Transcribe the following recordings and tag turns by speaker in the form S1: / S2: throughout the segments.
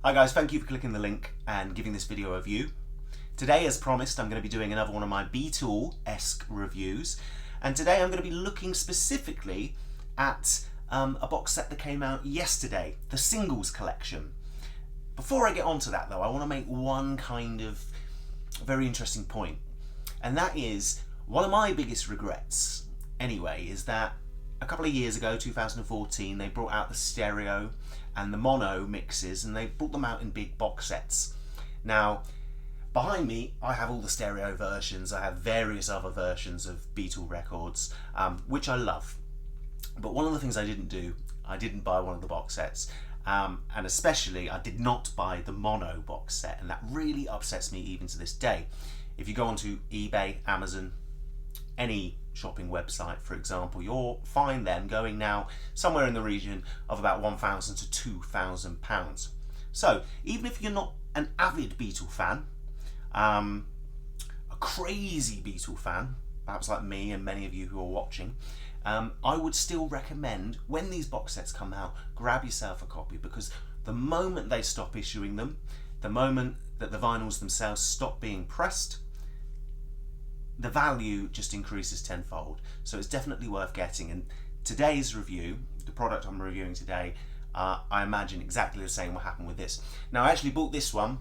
S1: Hi guys, thank you for clicking the link and giving this video a view. Today, as promised, I'm going to be doing another one of my Beatle-esque reviews, and today I'm going to be looking specifically at a box set that came out yesterday, the Singles Collection. Before I get onto that though, I want to make one kind of very interesting point, and that is one of my biggest regrets anyway is that a couple of years ago, 2014, they brought out the stereo and the mono mixes, and they brought them out in big box sets. Now, behind me, I have all the stereo versions. I have various other versions of Beatle records, which I love. But one of the things I didn't do, I didn't buy one of the box sets. And especially, I did not buy the mono box set, and that really upsets me even to this day. If you go onto eBay, Amazon, any shopping website, for example, you'll find them going now somewhere in the region of about £1,000 to £2,000. So even if you're not an avid Beatle fan, a crazy Beatle fan, perhaps like me and many of you who are watching, I would still recommend, when these box sets come out, grab yourself a copy, because the moment they stop issuing them, the moment that the vinyls themselves stop being pressed, the value just increases tenfold. So it's definitely worth getting. And today's review, the product I'm reviewing today, I imagine exactly the same will happen with this. Now, I actually bought this one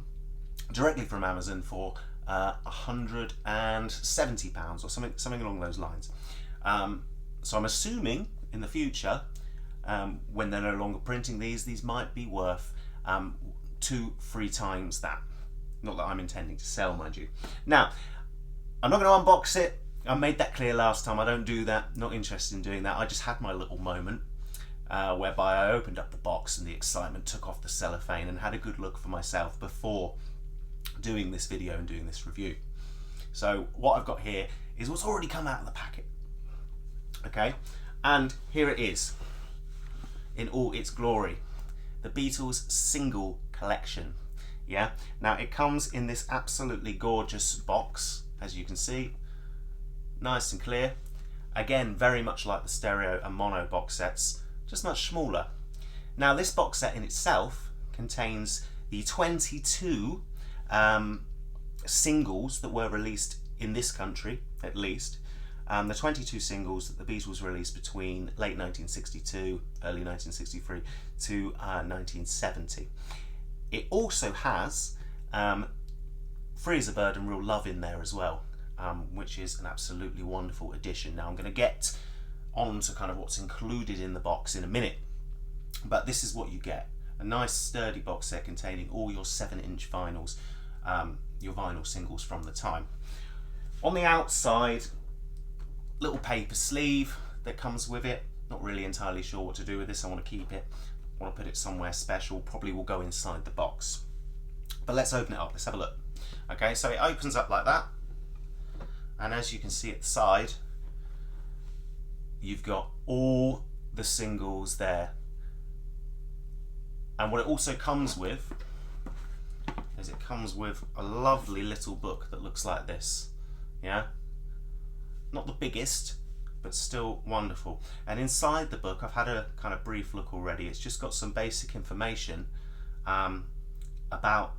S1: directly from Amazon for £170 or something along those lines. So I'm assuming in the future, when they're no longer printing these might be worth 2-3 times that. Not that I'm intending to sell, mind you. Now, I'm not going to unbox it. I made that clear last time. I don't do that. Not interested in doing that. I just had my little moment whereby I opened up the box and the excitement took off the cellophane and had a good look for myself before doing this video and doing this review. So what I've got here is what's already come out of the packet. Okay, and here it is in all its glory. The Beatles Single Collection. Yeah, now it comes in this absolutely gorgeous box, as you can see, nice and clear. Again, very much like the stereo and mono box sets, just much smaller. Now, this box set in itself contains the 22 singles that were released in this country, at least. The 22 singles that the Beatles released between late 1962, early 1963 to 1970. It also has Free as a Bird and Real Love in there as well, which is an absolutely wonderful addition. Now, I'm going to get on to kind of what's included in the box in a minute, but this is what you get. A nice sturdy box set containing all your 7-inch vinyls, your vinyl singles from the time. On the outside, little paper sleeve that comes with it. Not really entirely sure what to do with this. I want to keep it. I want to put it somewhere special. Probably will go inside the box. But let's open it up. Let's have a look. Okay, so it opens up like that. And as you can see at the side, you've got all the singles there. And what it also comes with is it comes with a lovely little book that looks like this. Yeah? Not the biggest, but still wonderful. And inside the book, I've had a kind of brief look already. It's just got some basic information about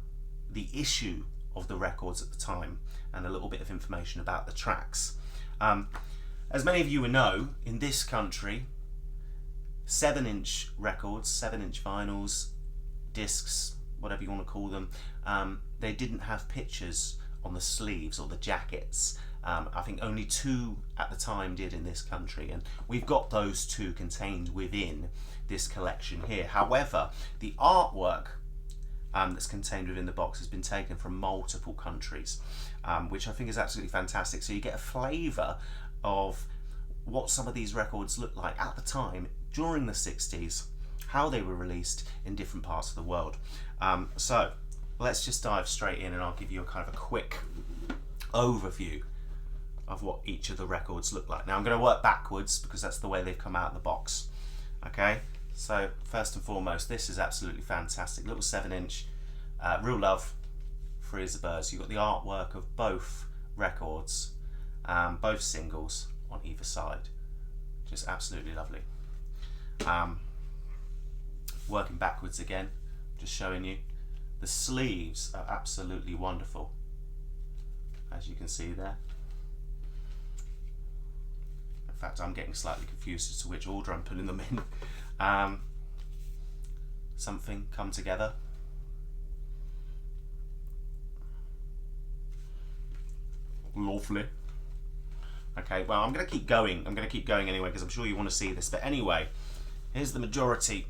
S1: the issue of the records at the time, and a little bit of information about the tracks. As many of you will know, in this country, 7-inch records, 7-inch vinyls, discs, whatever you want to call them, they didn't have pictures on the sleeves or the jackets. I think only 2 at the time did in this country, and we've got those 2 contained within this collection here. However, the artwork that's contained within the box has been taken from multiple countries, which I think is absolutely fantastic. So you get a flavour of what some of these records looked like at the time during the 60s, how they were released in different parts of the world. So let's just dive straight in, and I'll give you a kind of a quick overview of what each of the records look like. Now, I'm going to work backwards because that's the way they've come out of the box. Okay, so first and foremost, this is absolutely fantastic. Little 7-inch, Real Love, Free as a Bird. So you've got the artwork of both records, both singles on either side. Just absolutely lovely. Working backwards again, just showing you. The sleeves are absolutely wonderful, as you can see there. In fact, I'm getting slightly confused as to which order I'm putting them in. Something Come Together. Lovely. Okay, well, I'm going to keep going. I'm going to keep going anyway, because I'm sure you want to see this. But anyway, here's the majority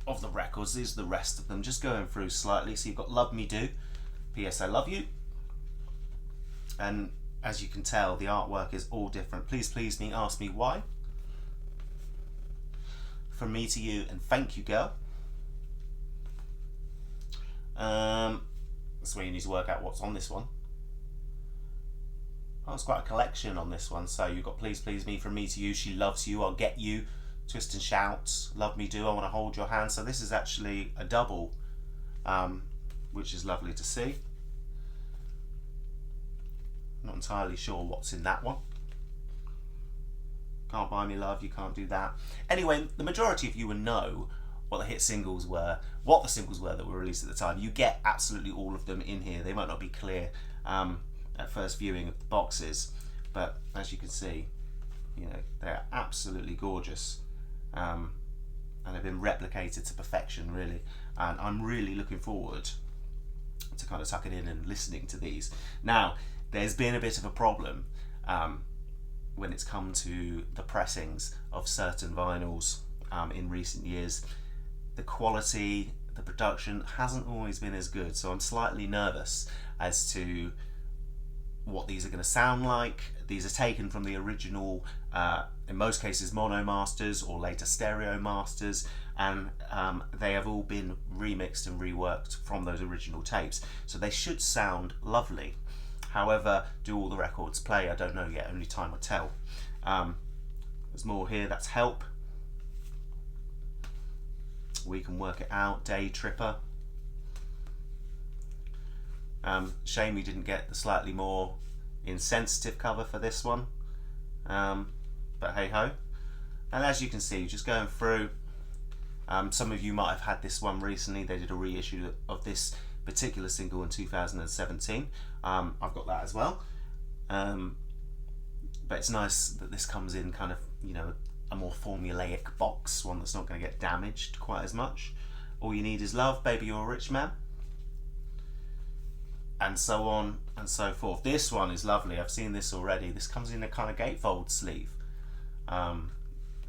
S1: of the records. These are the rest of them. Just going through slightly. So you've got Love Me Do, P.S. I Love You. And as you can tell, the artwork is all different. Please Please Me, Ask Me Why. From Me to You and Thank You Girl. That's where you need to work out what's on this one. Oh, it's quite a collection on this one. So you've got Please Please Me, From Me to You, She Loves You, I'll Get You, Twist and Shout, Love Me Do, I Want to Hold Your Hand. So this is actually a double, which is lovely to see. Not entirely sure what's in that one. Can't Buy Me Love, You Can't Do That. Anyway, the majority of you will know what the hit singles were, what the singles were that were released at the time. You get absolutely all of them in here. They might not be clear at first viewing of the boxes, but as you can see, you know, they're absolutely gorgeous, and they've been replicated to perfection, really. And I'm really looking forward to kind of tucking in and listening to these. Now, there's been a bit of a problem when it's come to the pressings of certain vinyls in recent years. The quality, the production hasn't always been as good, so I'm slightly nervous as to what these are going to sound like. These are taken from the original, in most cases, mono masters or later stereo masters, and they have all been remixed and reworked from those original tapes. So they should sound lovely. However, do all the records play? I don't know yet, only time will tell. There's more here, that's Help. We Can Work It Out, Day Tripper. Shame we didn't get the slightly more insensitive cover for this one, but hey ho. And as you can see, just going through, some of you might have had this one recently. They did a reissue of this particular single in 2017. I've got that as well, but it's nice that this comes in kind of, you know, a more formulaic box, one that's not going to get damaged quite as much. All You Need Is Love, Baby You're a Rich Man, and so on and so forth. This one is lovely. I've seen this already. This comes in a kind of gatefold sleeve,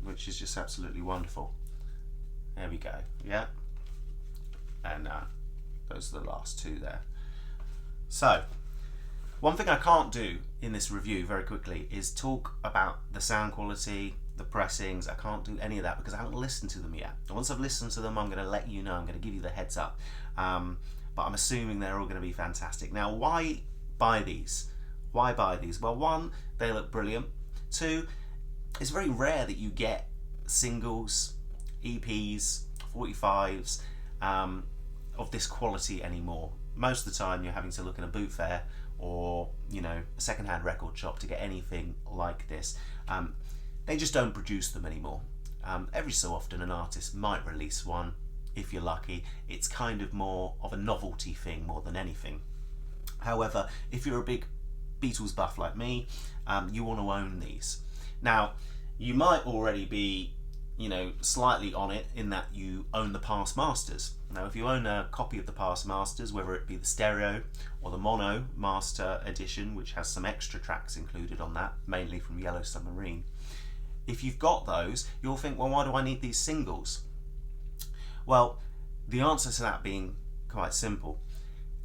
S1: which is just absolutely wonderful. There we go. Yeah, and those are the last two there. So one thing I can't do in this review very quickly is talk about the sound quality, the pressings. I can't do any of that because I haven't listened to them yet. Once I've listened to them, I'm going to let you know. I'm going to give you the heads up. But I'm assuming they're all going to be fantastic. Now, why buy these? Why buy these? Well, one, they look brilliant. Two, it's very rare that you get singles, EPs, 45s of this quality anymore. Most of the time you're having to look in a boot fair or, you know, a second-hand record shop to get anything like this. They just don't produce them anymore. Every so often an artist might release one, if you're lucky. It's kind of more of a novelty thing more than anything. However, if you're a big Beatles buff like me, you want to own these. Now, you might already be, you know, slightly on it in that you own the past masters. Now, if you own a copy of the past masters, whether it be the stereo or the mono master edition, which has some extra tracks included on that, mainly from Yellow Submarine, if you've got those, you'll think, well, why do I need these singles? Well, the answer to that being quite simple.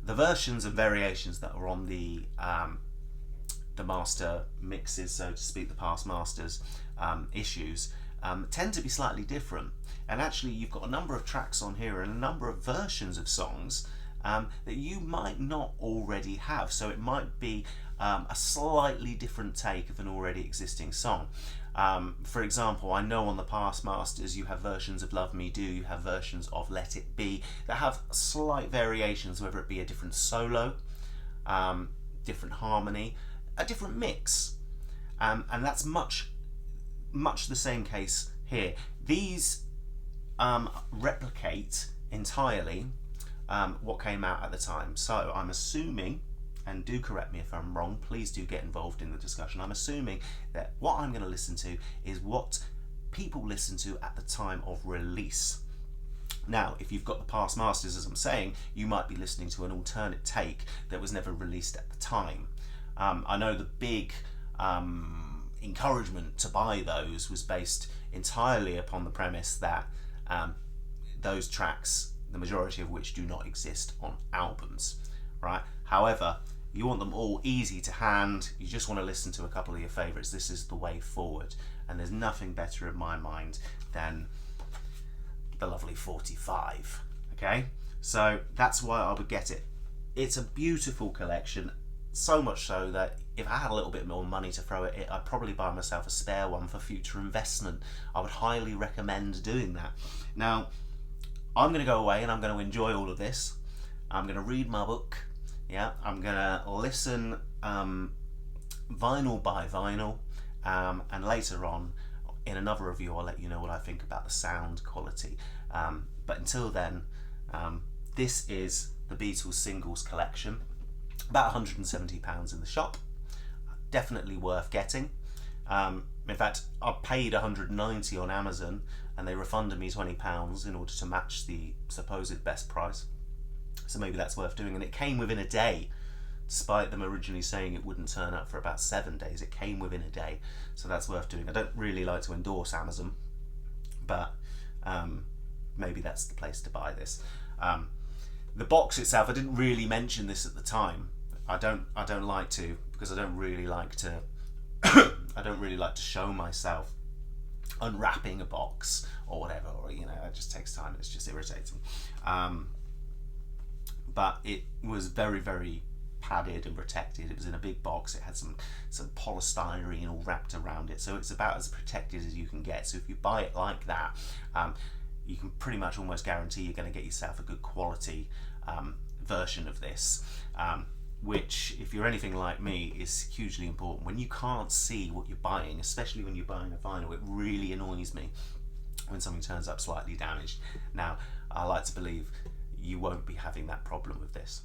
S1: The versions and variations that are on the master mixes, so to speak, the past masters issues, tend to be slightly different. And actually, you've got a number of tracks on here and a number of versions of songs that you might not already have. So it might be a slightly different take of an already existing song. For example, I know on the past masters you have versions of Love Me Do, you have versions of Let It Be that have slight variations, whether it be a different solo, different harmony, a different mix, and that's much the same case here. These replicate entirely what came out at the time. So I'm assuming, and do correct me if I'm wrong, please do get involved in the discussion. I'm assuming that what I'm going to listen to is what people listen to at the time of release. Now, if you've got the past masters, as I'm saying, you might be listening to an alternate take that was never released at the time. I know the big encouragement to buy those was based entirely upon the premise that those tracks, the majority of which do not exist on albums, right? However, you want them all easy to hand, you just want to listen to a couple of your favourites. This is the way forward, and there's nothing better in my mind than the lovely 45. Okay, so that's why I would get it. It's a beautiful collection, so much so that if I had a little bit more money to throw at it, I'd probably buy myself a spare one for future investment. I would highly recommend doing that. Now, I'm going to go away and I'm going to enjoy all of this. I'm going to read my book. Yeah, I'm going to listen vinyl by vinyl, and later on in another review I'll let you know what I think about the sound quality. But until then, this is the Beatles singles collection. About £170 in the shop. Definitely worth getting. In fact, I paid £190 on Amazon and they refunded me £20 in order to match the supposed best price. So maybe that's worth doing. And it came within a day, despite them originally saying it wouldn't turn up for about 7 days. It came within a day, so that's worth doing. I don't really like to endorse Amazon, but maybe that's the place to buy this. The box itself, I didn't really mention this at the time. I don't like to, because I don't really like to I don't really like to show myself unwrapping a box or whatever, or it just takes time and it's just irritating. But it was very, very padded and protected. It was in a big box. It had some polystyrene all wrapped around it, so it's about as protected as you can get. So if you buy it like that, you can pretty much almost guarantee you're going to get yourself a good quality version of this, which, if you're anything like me, is hugely important. When you can't see what you're buying, especially when you're buying a vinyl, it really annoys me when something turns up slightly damaged. Now, I like to believe you won't be having that problem with this.